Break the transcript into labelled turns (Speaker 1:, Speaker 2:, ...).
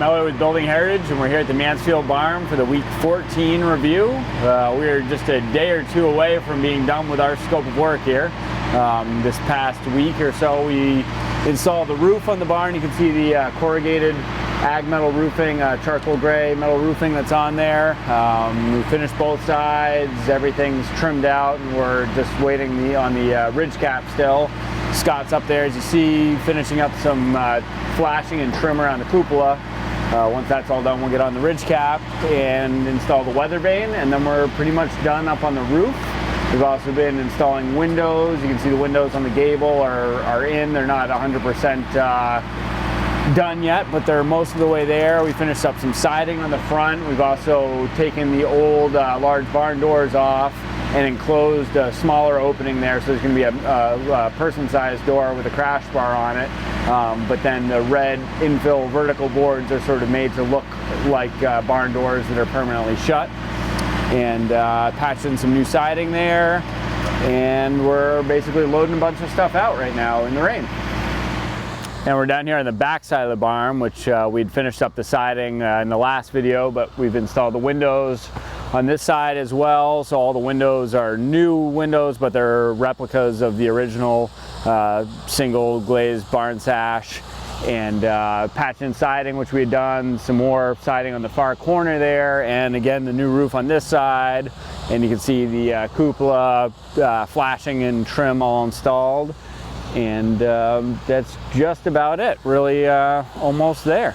Speaker 1: Elliott with Building Heritage, and we're here at the Mansfield Barn for the Week 14 review. We're just a day or two away from being done with our scope of work here. This past week or so, we installed the roof on the barn. You can see the corrugated ag metal roofing, charcoal gray metal roofing that's on there. We finished both sides, everything's trimmed out, and we're just waiting on the ridge cap still. Scott's up there, as you see, finishing up some flashing and trim around the cupola. Once that's all done, we'll get on the ridge cap and install the weather vane, and then we're pretty much done up on the roof. We've also been installing windows. You can see the windows on the gable are in. They're not 100% done yet, but they're most of the way there. We finished up some siding on the front. We've also taken the old large barn doors off and enclosed a smaller opening there, so there's going to be a person-sized door with a crash bar on it. But then the red infill vertical boards are sort of made to look like barn doors that are permanently shut. And patched in some new siding there, and we're basically loading a bunch of stuff out right now in the rain. And we're down here on the back side of the barn, which we'd finished up the siding in the last video, but we've installed the windows on this side as well. So all the windows are new windows, but they're replicas of the original single glazed barn sash. And patching siding, which we had done, some more siding on the far corner there, and again the new roof on this side, and you can see the cupola flashing and trim all installed. And that's just about it, really almost there.